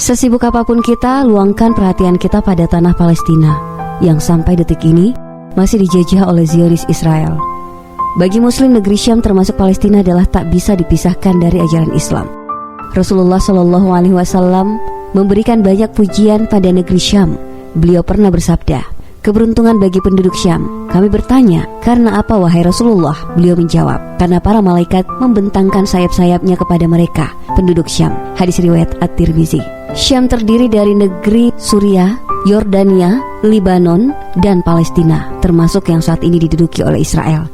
Sesibuk apapun kita, luangkan perhatian kita pada tanah Palestina yang sampai detik ini masih dijajah oleh Zionis Israel. Bagi Muslim, negeri Syam termasuk Palestina adalah tak bisa dipisahkan dari ajaran Islam. Rasulullah SAW memberikan banyak pujian pada negeri Syam. Beliau pernah bersabda, "Keberuntungan bagi penduduk Syam." Kami bertanya, "Karena apa wahai Rasulullah?" Beliau menjawab, "Karena para malaikat membentangkan sayap-sayapnya kepada mereka, penduduk Syam." Hadis riwayat At-Tirmizi. Syam terdiri dari negeri Suriah, Yordania, Libanon, dan Palestina, termasuk yang saat ini diduduki oleh Israel.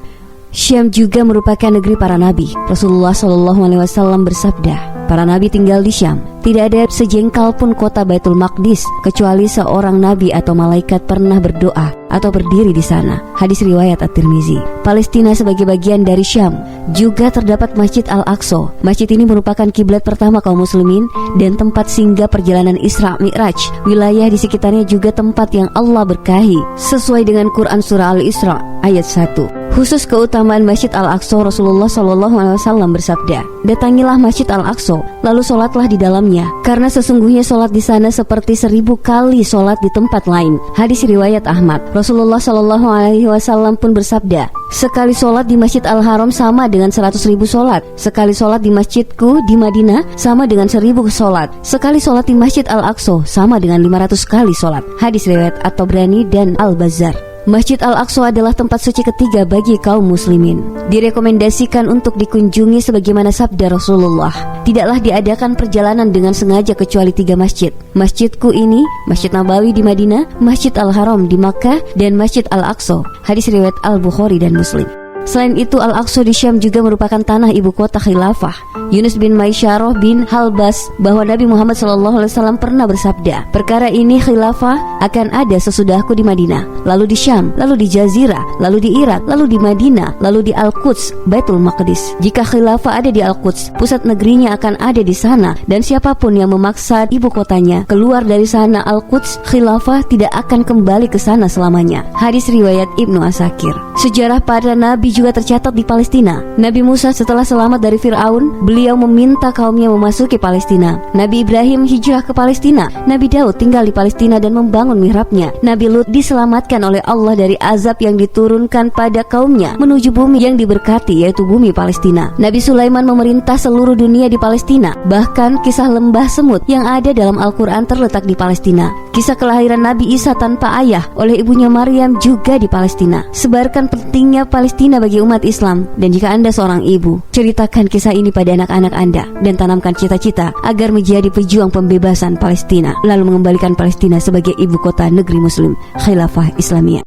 Syam juga merupakan negeri para nabi. Rasulullah SAW bersabda, "Para nabi tinggal di Syam. Tidak ada sejengkal pun kota Baitul Maqdis kecuali seorang nabi atau malaikat pernah berdoa atau berdiri di sana." Hadis riwayat At-Tirmizi. Palestina sebagai bagian dari Syam juga terdapat Masjid Al-Aqsa. Masjid ini merupakan kiblat pertama kaum muslimin dan tempat singgah perjalanan Isra Mi'raj. Wilayah di sekitarnya juga tempat yang Allah berkahi sesuai dengan Quran surah Al-Isra ayat 1. Khusus keutamaan Masjid Al-Aqsa, Rasulullah SAW bersabda, "Datangilah Masjid Al-Aqsa, lalu sholatlah di dalamnya, karena sesungguhnya sholat di sana seperti 1000 kali sholat di tempat lain." Hadis riwayat Ahmad. Rasulullah SAW pun bersabda, "Sekali sholat di Masjid Al-Haram sama dengan 100.000 sholat. Sekali sholat di masjidku di Madinah sama dengan 1000 sholat. Sekali sholat di Masjid Al-Aqsa sama dengan 500 kali sholat." Hadis riwayat At-Tabrani dan Al-Bazzar. Masjid Al-Aqsa adalah tempat suci ketiga bagi kaum muslimin. Direkomendasikan untuk dikunjungi sebagaimana sabda Rasulullah, "Tidaklah diadakan perjalanan dengan sengaja kecuali 3 masjid. Masjidku ini, Masjid Nabawi di Madinah, Masjid Al-Haram di Makkah, dan Masjid Al-Aqsa." Hadis riwayat Al-Bukhari dan Muslim. Selain itu, Al-Aqsa di Syam juga merupakan tanah ibu kota khilafah. Yunus bin Maisyarah bin Halbas bahwa Nabi Muhammad SAW pernah bersabda, "Perkara ini khilafah akan ada sesudahku di Madinah, lalu di Syam, lalu di Jazirah, lalu di Irak, lalu di Madinah, lalu di Al-Quds, Baitul Maqdis. Jika khilafah ada di Al-Quds, pusat negerinya akan ada di sana, dan siapapun yang memaksa ibu kotanya keluar dari sana Al-Quds, khilafah tidak akan kembali ke sana selamanya." Hadis riwayat Ibnu Asakir. Sejarah para nabi juga tercatat di Palestina. Nabi Musa setelah selamat dari Fir'aun, beliau meminta kaumnya memasuki Palestina. Nabi Ibrahim hijrah ke Palestina. Nabi Daud tinggal di Palestina dan membangun mihrabnya. Nabi Lut diselamatkan oleh Allah dari azab yang diturunkan pada kaumnya menuju bumi yang diberkati, yaitu bumi Palestina. Nabi Sulaiman memerintah seluruh dunia di Palestina. Bahkan kisah lembah semut yang ada dalam Al-Quran terletak di Palestina. Kisah kelahiran Nabi Isa tanpa ayah oleh ibunya Maryam juga di Palestina. Sebarkan pentingnya Palestina bagi umat Islam, dan jika Anda seorang ibu, ceritakan kisah ini pada anak-anak Anda dan tanamkan cita-cita agar menjadi pejuang pembebasan Palestina, lalu mengembalikan Palestina sebagai ibu kota negeri Muslim Khilafah Islamiyah.